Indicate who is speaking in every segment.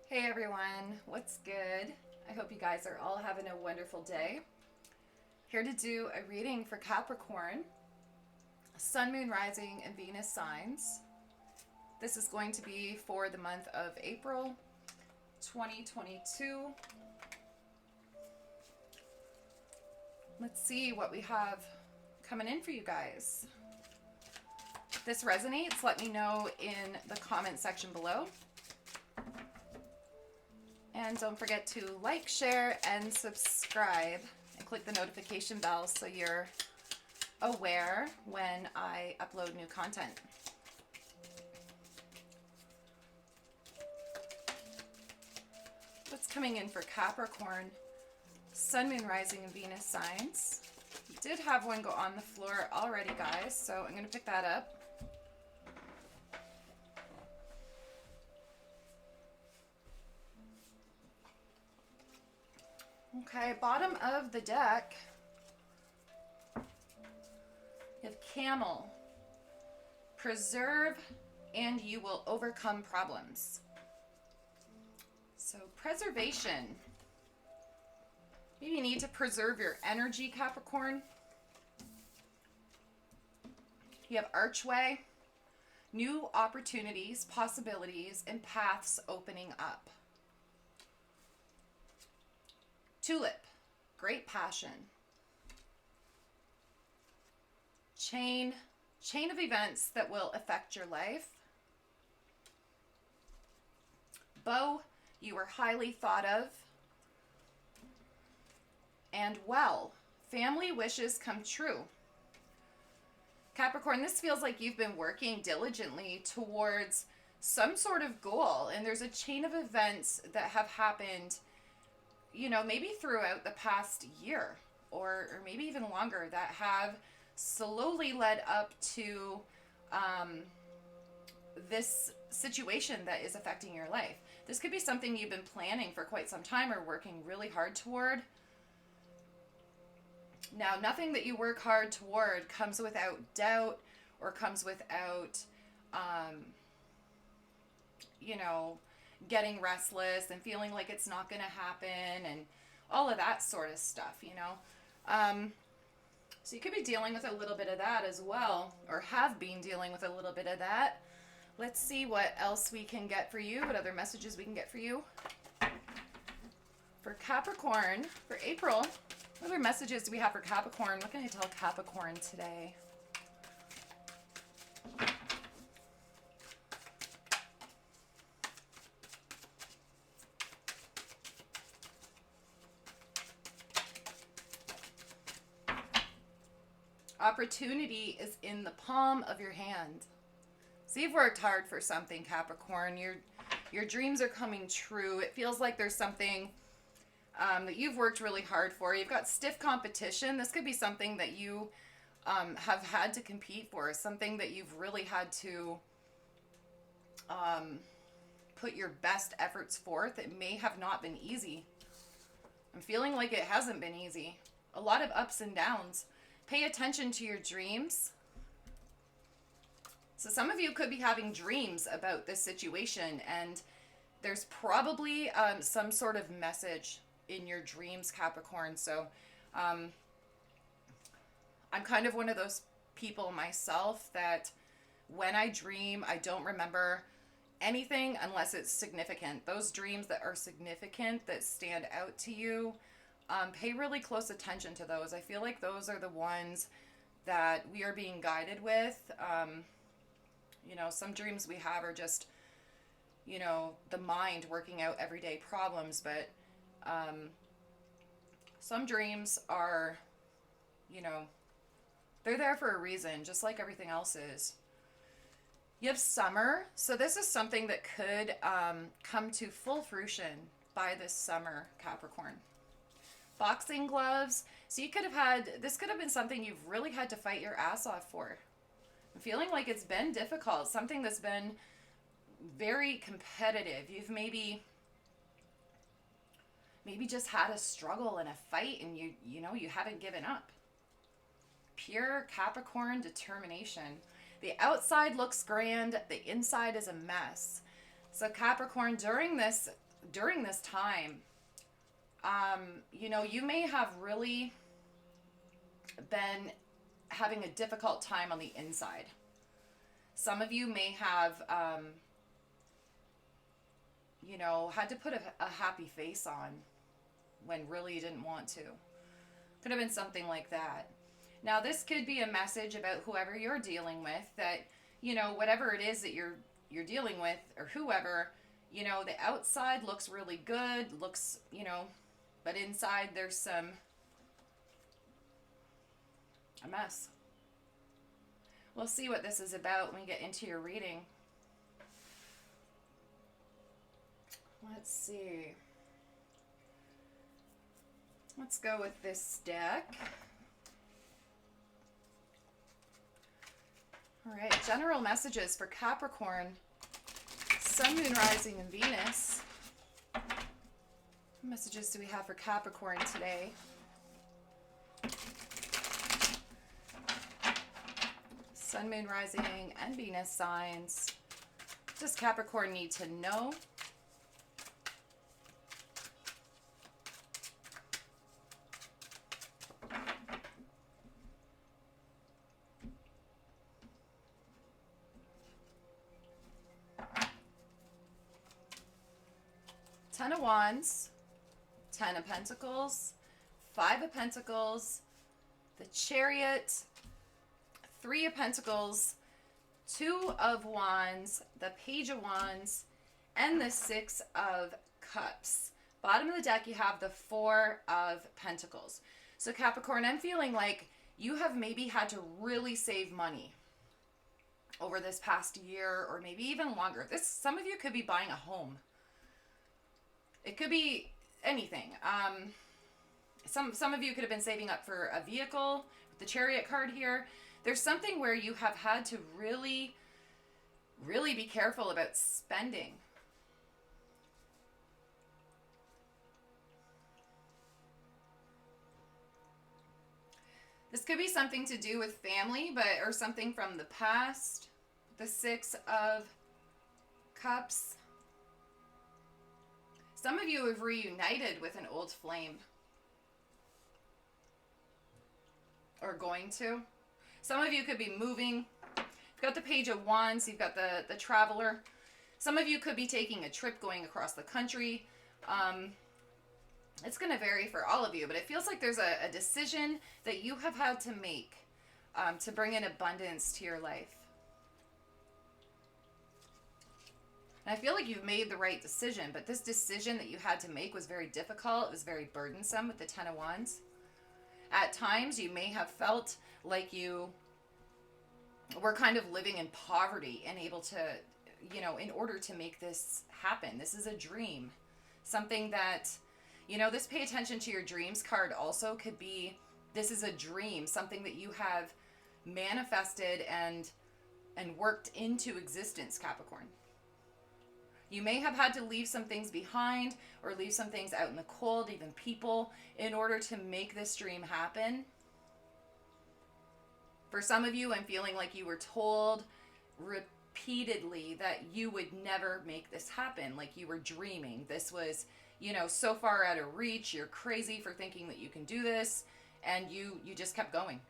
Speaker 1: Hey everyone, what's good? I hope you guys are all having a wonderful day. Here to do a reading for Capricorn, Sun, Moon, Rising, and Venus signs. This is going to be for the month of April 2022. Let's see what we have coming in for you guys. If this resonates, let me know in the comment section below. And don't forget to like, share, and subscribe, and click the notification bell so you're aware when I upload new content. What's coming in for Capricorn, Sun, Moon, Rising, and Venus signs? We did have one go on the floor already, guys, so I'm going to pick that up. Okay, bottom of the deck, you have Camel. Preserve and you will overcome problems. So preservation. Maybe you need to preserve your energy, Capricorn. You have Archway. New opportunities, possibilities, and paths opening up. Tulip, great passion. Chain of events that will affect your life. Bow, you are highly thought of. And well, family wishes come true. Capricorn, this feels like you've been working diligently towards some sort of goal, and there's a chain of events that have happened, you know, maybe throughout the past year or maybe even longer, that have slowly led up to this situation that is affecting your life. This could be something you've been planning for quite some time or working really hard toward. Now, nothing that you work hard toward comes without doubt or comes without, getting restless and feeling like it's not going to happen and all of that sort of stuff, So you could be dealing with a little bit of that as well, or have been dealing with a little bit of that. Let's see what else we can get for you, what other messages we can get for you. For Capricorn, for April, what other messages do we have for Capricorn? What can I tell Capricorn today? Opportunity is in the palm of your hand. So you've worked hard for something, Capricorn. Your dreams are coming true. It feels like there's something that you've worked really hard for. You've got stiff competition. This could be something that you have had to compete for, something that you've really had to put your best efforts forth. It may have not been easy. I'm feeling like it hasn't been easy. A lot of ups and downs. Pay attention to your dreams. So some of you could be having dreams about this situation, and there's probably some sort of message in your dreams, Capricorn. So I'm kind of one of those people myself that when I dream, I don't remember anything unless it's significant. Those dreams that are significant, that stand out to you, pay really close attention to those. I feel like those are the ones that we are being guided with. Some dreams we have are just, the mind working out everyday problems, but some dreams are, they're there for a reason, just like everything else is. You have summer. So this is something that could come to full fruition by this summer, Capricorn. Boxing gloves. So this could have been something you've really had to fight your ass off for. I'm feeling like it's been difficult, something that's been very competitive. You've maybe just had a struggle and a fight, and you haven't given up. Pure Capricorn determination. The outside looks grand, the inside is a mess. So Capricorn, during this during this time, you know, you may have really been having a difficult time on the inside. Some of you may have, you know, had to put a happy face on when really you didn't want to. Could have been something like that. Now, this could be a message about whoever you're dealing with, that, you know, whatever it is that you're dealing with, or whoever, you know, the outside looks really good, looks, you know, but inside there's a mess. We'll see what this is about when we get into your reading. Let's see. Let's go with this deck. All right, general messages for Capricorn, Sun, Moon, Rising, and Venus. What messages do we have for Capricorn today? Sun, Moon, Rising, and Venus signs. What does Capricorn need to know? Ten of Wands, Ten of Pentacles, Five of Pentacles, the Chariot, Three of Pentacles, Two of Wands, the Page of Wands, and the Six of Cups. Bottom of the deck, you have the Four of Pentacles. So Capricorn, I'm feeling like you have maybe had to really save money over this past year, or maybe even longer. Some of you could be buying a home. It could be anything. Some of you could have been saving up for a vehicle with the Chariot card here. There's something where you have had to really, really be careful about spending. This could be something to do with family, or something from the past. The Six of Cups. Some of you have reunited with an old flame. Or going to. Some of you could be moving. You've got the Page of Wands. You've got the Traveler. Some of you could be taking a trip, going across the country. It's going to vary for all of you, but it feels like there's a decision that you have had to make to bring in abundance to your life. And I feel like you've made the right decision, but this decision that you had to make was very difficult. It was very burdensome with the Ten of Wands. At times, you may have felt like you were kind of living in poverty and able to, you know, in order to make this happen. This is a dream. Something that, you know, this pay attention to your dreams card also could be, this is a dream. Something that you have manifested and worked into existence, Capricorn. You may have had to leave some things behind, or leave some things out in the cold, even people, in order to make this dream happen. For some of you, I'm feeling like you were told repeatedly that you would never make this happen, like you were dreaming. This was, you know, so far out of reach. You're crazy for thinking that you can do this, and you just kept going.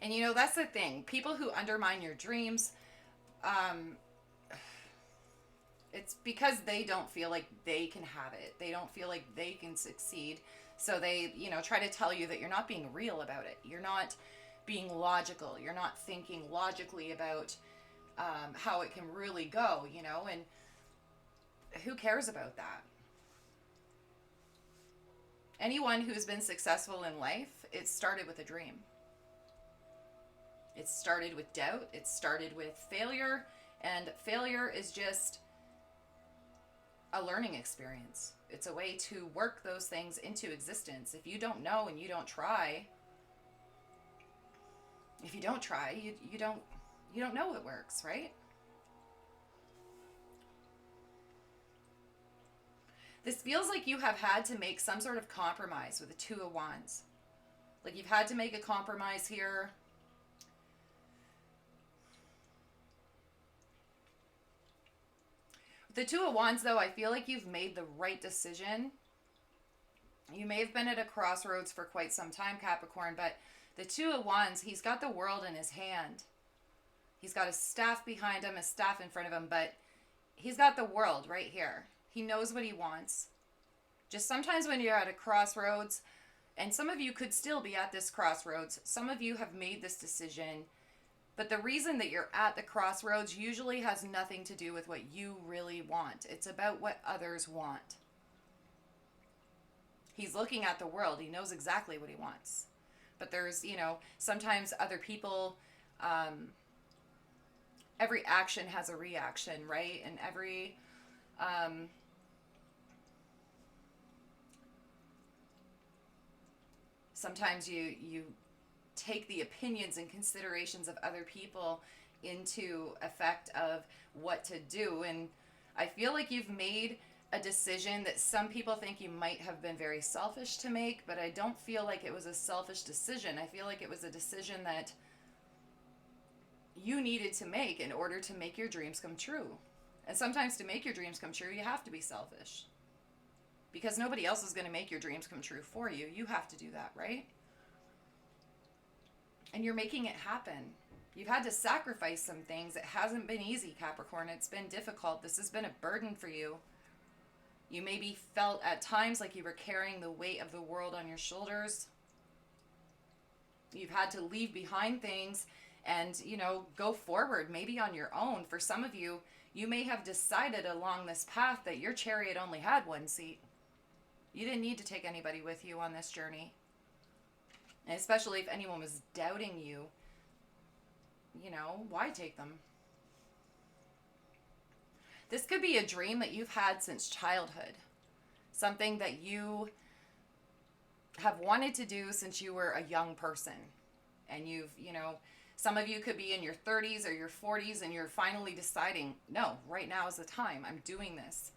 Speaker 1: And you know, that's the thing. People who undermine your dreams, it's because they don't feel like they can have it. They don't feel like they can succeed. So they, you know, try to tell you that you're not being real about it. You're not being logical. You're not thinking logically about how it can really go, you know, and who cares about that? Anyone who's been successful in life, it started with a dream. It started with doubt. It started with failure. And failure is just a learning experience. It's a way to work those things into existence. If you don't know and you don't try, you don't know it works, right? This feels like you have had to make some sort of compromise with the Two of Wands. Like you've had to make a compromise here. The Two of Wands, though, I feel like you've made the right decision. You may have been at a crossroads for quite some time, Capricorn, but the Two of Wands, he's got the world in his hand. He's got a staff behind him, a staff in front of him, but he's got the world right here. He knows what he wants. Just sometimes when you're at a crossroads, and some of you could still be at this crossroads, some of you have made this decision, but the reason that you're at the crossroads usually has nothing to do with what you really want. It's about what others want. He's looking at the world. He knows exactly what he wants. But there's, sometimes other people, every action has a reaction, right? And every, sometimes you take the opinions and considerations of other people into effect of what to do. And I feel like you've made a decision that some people think you might have been very selfish to make, but I don't feel like it was a selfish decision. I feel like it was a decision that you needed to make in order to make your dreams come true. And sometimes to make your dreams come true, you have to be selfish. Because nobody else is going to make your dreams come true for you. You have to do that, right? And you're making it happen. You've had to sacrifice some things. It hasn't been easy, Capricorn. It's been difficult. This has been a burden for you. You maybe felt at times like you were carrying the weight of the world on your shoulders. You've had to leave behind things and, go forward, maybe on your own. For some of you, you may have decided along this path that your chariot only had one seat. You didn't need to take anybody with you on this journey. And especially if anyone was doubting you, why take them? This could be a dream that you've had since childhood. Something that you have wanted to do since you were a young person. And some of you could be in your 30s or your 40s and you're finally deciding, no, right now is the time. I'm doing this.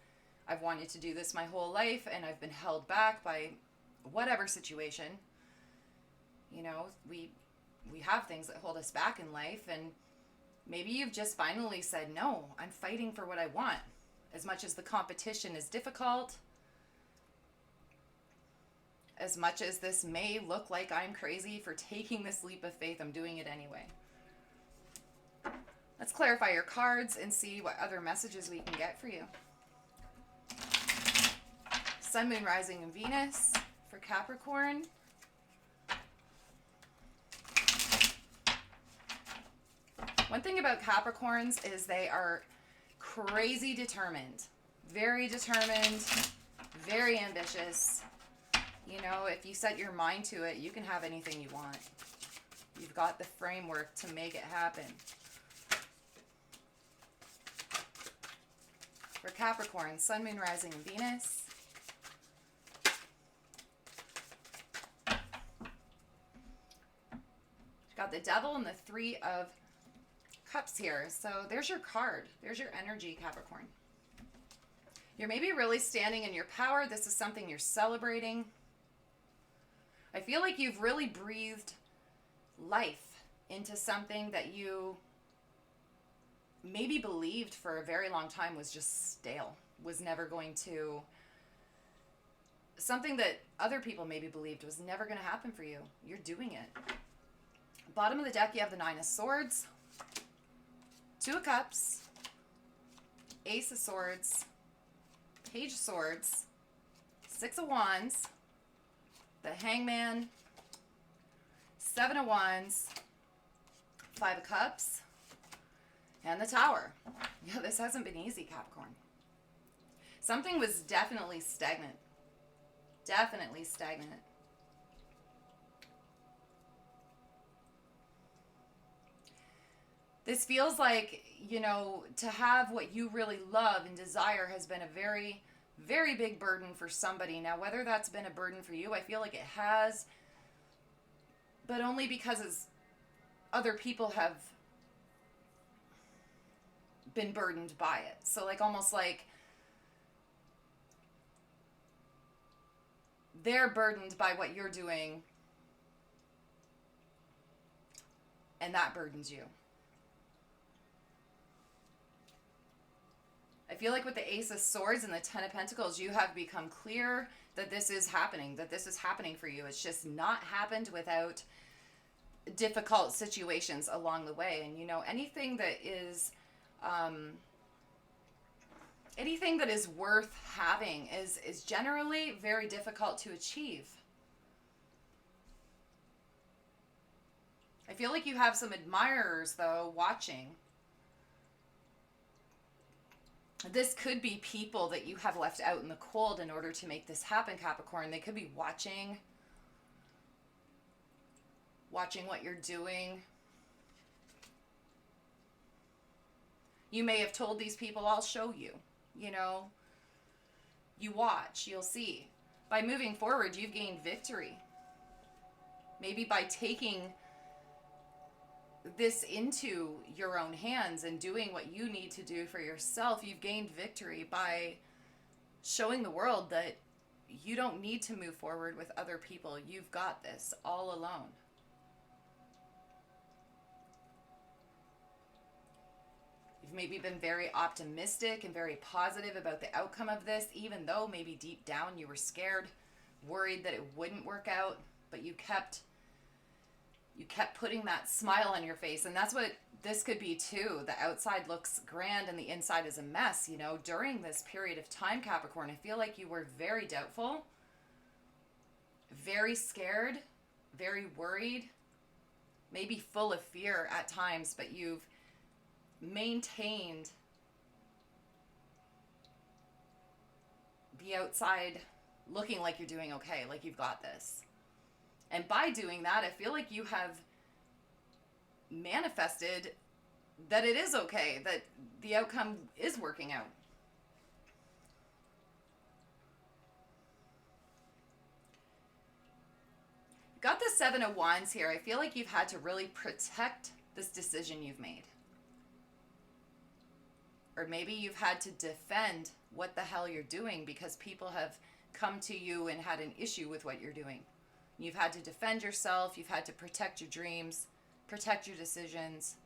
Speaker 1: I've wanted to do this my whole life and I've been held back by whatever situation. We have things that hold us back in life, and maybe you've just finally said, no, I'm fighting for what I want. As much as the competition is difficult, as much as this may look like I'm crazy for taking this leap of faith, I'm doing it anyway. Let's clarify your cards and see what other messages we can get for you. Sun, Moon, Rising, and Venus for Capricorn. One thing about Capricorns is they are crazy determined, very ambitious. If you set your mind to it, you can have anything you want. You've got the framework to make it happen. For Capricorn, Sun, Moon, Rising, and Venus. Got the Devil and the Three of Cups here. So there's your card. There's your energy, Capricorn. You're maybe really standing in your power. This is something you're celebrating. I feel like you've really breathed life into something that you maybe believed for a very long time was just stale, was never going to, something that other people maybe believed was never going to happen for you. You're doing it. Bottom of the deck, you have the Nine of Swords, Two of Cups, Ace of Swords, Page of Swords, Six of Wands, the Hangman, Seven of Wands, Five of Cups, and the Tower. Yeah, this hasn't been easy, Capricorn. Something was definitely stagnant. Definitely stagnant. This feels like, to have what you really love and desire has been a very, very big burden for somebody. Now, whether that's been a burden for you, I feel like it has, but only because other people have been burdened by it. So almost like they're burdened by what you're doing, and that burdens you. I feel like with the Ace of Swords and the Ten of Pentacles, you have become clear that this is happening, for you. It's just not happened without difficult situations along the way. And, you know, anything that is worth having is generally very difficult to achieve. I feel like you have some admirers, though, watching. This could be people that you have left out in the cold in order to make this happen, Capricorn. They could be watching what you're doing. You may have told these people, I'll show you. You know, you watch, you'll see. By moving forward, you've gained victory. Maybe by taking this into your own hands and doing what you need to do for yourself, you've gained victory by showing the world that you don't need to move forward with other people. You've got this all alone. You've maybe been very optimistic and very positive about the outcome of this, even though maybe deep down you were scared, worried that it wouldn't work out, but you kept putting that smile on your face. And that's what this could be too. The outside looks grand and the inside is a mess. You know, during this period of time, Capricorn, I feel like you were very doubtful, very scared, very worried, maybe full of fear at times, but you've maintained the outside looking like you're doing okay, like you've got this. And by doing that, I feel like you have manifested that it is okay, that the outcome is working out. Got the Seven of Wands here. I feel like you've had to really protect this decision you've made. Or maybe you've had to defend what the hell you're doing because people have come to you and had an issue with what you're doing. You've had to defend yourself. You've had to protect your dreams, protect your decisions.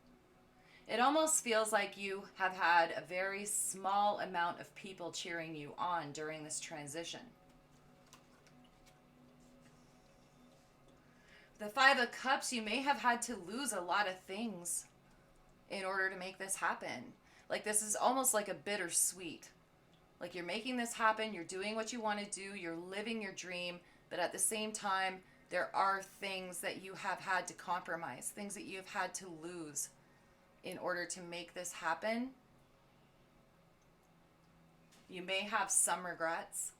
Speaker 1: It almost feels like you have had a very small amount of people cheering you on during this transition. The Five of Cups, you may have had to lose a lot of things in order to make this happen. Like this is almost like a bittersweet. Like you're making this happen, you're doing what you want to do, you're living your dream, but at the same time, there are things that you have had to compromise, things that you have had to lose in order to make this happen. You may have some regrets.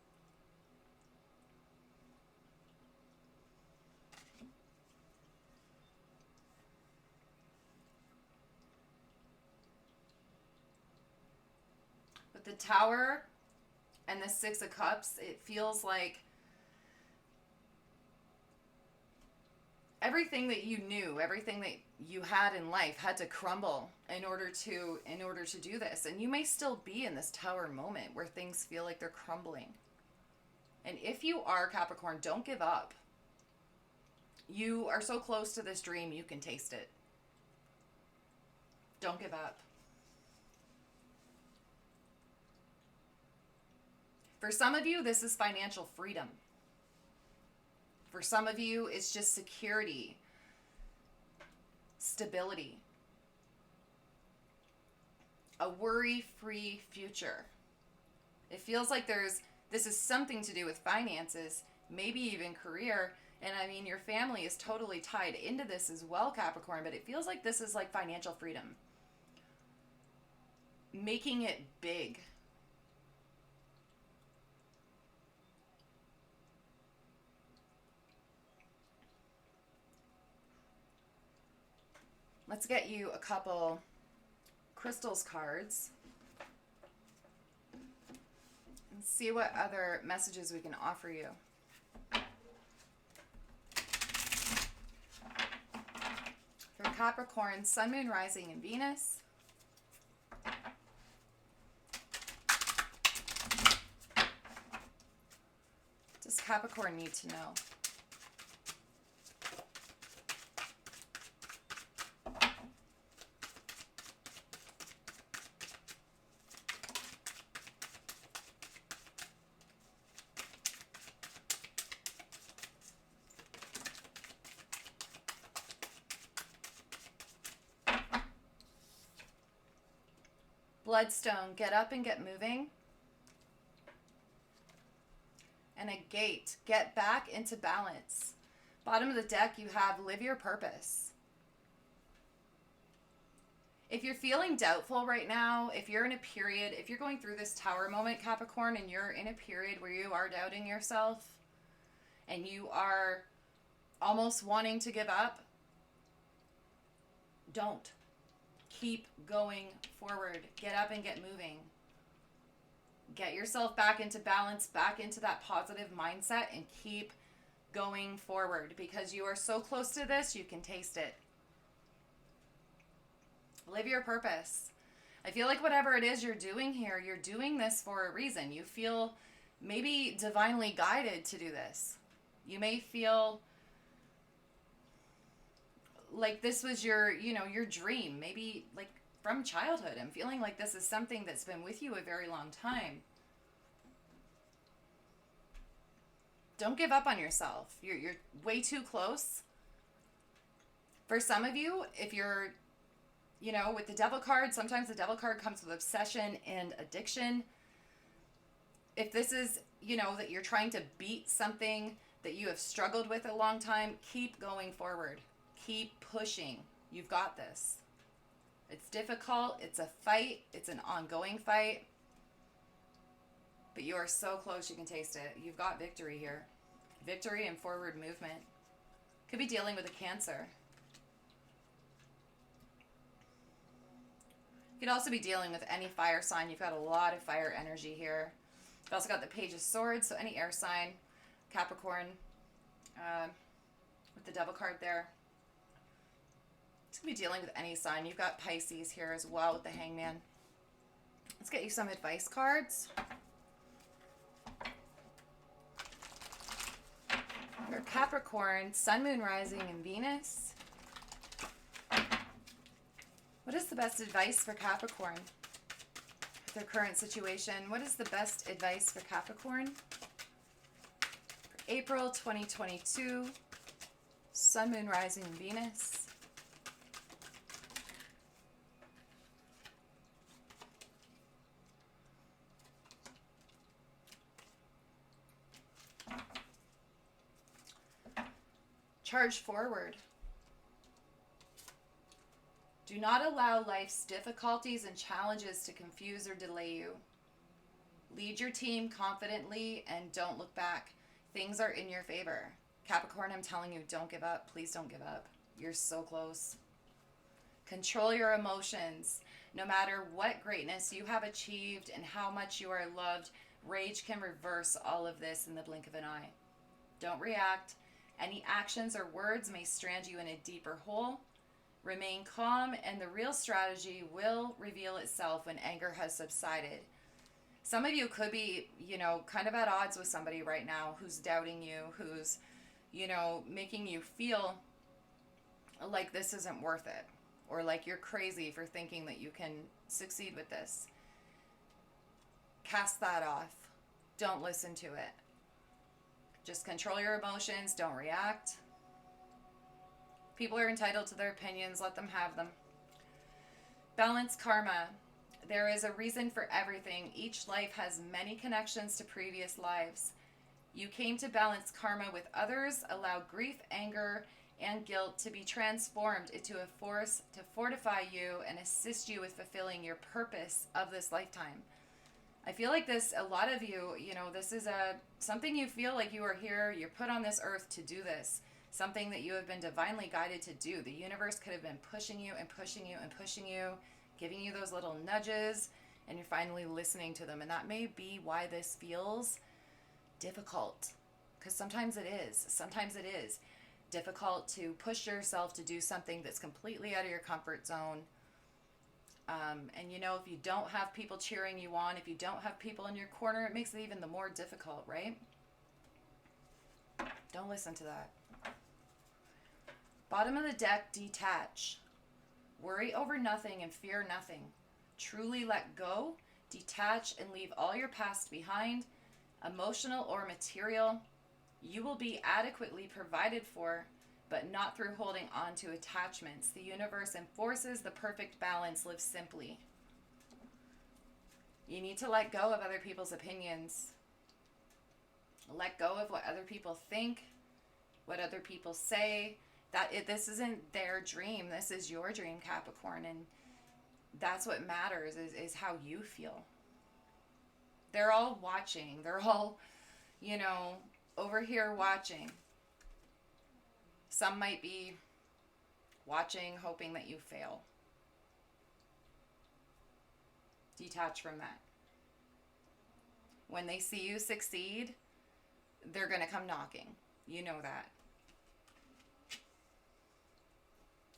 Speaker 1: With the Tower and the Six of Cups, it feels like everything that you knew, everything that you had in life had to crumble in order to do this. And you may still be in this Tower moment where things feel like they're crumbling. And if you are, Capricorn, don't give up. You are so close to this dream, you can taste it. Don't give up. For some of you, this is financial freedom. For some of you, it's just security, stability, a worry-free future. It feels like this is something to do with finances, maybe even career. And I mean, your family is totally tied into this as well, Capricorn, but it feels like this is like financial freedom. Making it big. Let's get you a couple crystals cards and see what other messages we can offer you. For Capricorn, Sun, Moon, Rising, and Venus. What does Capricorn need to know? Bloodstone, get up and get moving. And Agate, get back into balance. Bottom of the deck, you have live your purpose. If you're feeling doubtful right now, if you're in a period, if you're going through this Tower moment, Capricorn, and you're in a period where you are doubting yourself and you are almost wanting to give up, don't. Keep going forward. Get up and get moving. Get yourself back into balance, back into that positive mindset, and keep going forward because you are so close to this, you can taste it. Live your purpose. I feel like whatever it is you're doing here, you're doing this for a reason. You feel maybe divinely guided to do this. You may feel like this was your dream, maybe like from childhood. I'm feeling like this is something that's been with you a very long time. Don't give up on yourself. You're way too close. For some of you, if you're with the devil card, sometimes the devil card comes with obsession and addiction. If this is, that you're trying to beat something that you have struggled with a long time, keep going forward. Keep pushing. You've got this. It's difficult. It's a fight. It's an ongoing fight. But you are so close, you can taste it. You've got victory here. Victory and forward movement. Could be dealing with a Cancer. You could also be dealing with any fire sign. You've got a lot of fire energy here. You've also got the Page of Swords, so any air sign. Capricorn, with the devil card there. It's going to be dealing with any sign. You've got Pisces here as well with the Hangman. Let's get you some advice cards. For Capricorn, Sun, Moon, Rising, and Venus. What is the best advice for Capricorn? Their current situation. What is the best advice for Capricorn? For April 2022, Sun, Moon, Rising, and Venus. Charge forward. Do not allow life's difficulties and challenges to confuse or delay you. Lead your team confidently and don't look back. Things are in your favor. Capricorn, I'm telling you, don't give up. Please don't give up. You're so close. Control your emotions. No matter what greatness you have achieved and how much you are loved, rage can reverse all of this in the blink of an eye. Don't react. Any actions or words may strand you in a deeper hole. Remain calm, and the real strategy will reveal itself when anger has subsided. Some of you could be, kind of at odds with somebody right now who's doubting you, who's, making you feel like this isn't worth it, or like you're crazy for thinking that you can succeed with this. Cast that off. Don't listen to it. Just control your emotions. Don't react. People are entitled to their opinions. Let them have them. Balance karma. There is a reason for everything. Each life has many connections to previous lives. You came to balance karma with others. Allow grief, anger, and guilt to be transformed into a force to fortify you and assist you with fulfilling your purpose of this lifetime. I feel like this, a lot of you, this is something you feel like you are here, you're put on this earth to do this. Something that you have been divinely guided to do. The universe could have been pushing you and pushing you and pushing you, giving you those little nudges, and you're finally listening to them. And that may be why this feels difficult. Because sometimes it is. Sometimes it is difficult to push yourself to do something that's completely out of your comfort zone. And if you don't have people cheering you on, if you don't have people in your corner, it makes it even the more difficult, right? Don't listen to that. Bottom of the deck, detach. Worry over nothing and fear nothing. Truly let go, detach, and leave all your past behind, emotional or material. You will be adequately provided for, but not through holding on to attachments. The universe enforces the perfect balance. Live simply. You need to let go of other people's opinions. Let go of what other people think, what other people say. This isn't their dream. This is your dream, Capricorn. And that's what matters is how you feel. They're all watching. They're all, over here watching. Some might be watching, hoping that you fail. Detach from that. When they see you succeed, they're going to come knocking. You know that.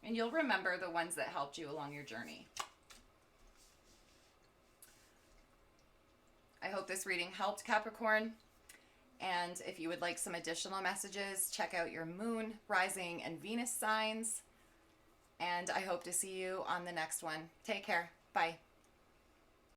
Speaker 1: And you'll remember the ones that helped you along your journey. I hope this reading helped, Capricorn. And if you would like some additional messages, check out your moon, rising, and Venus signs. And I hope to see you on the next one. Take care. Bye.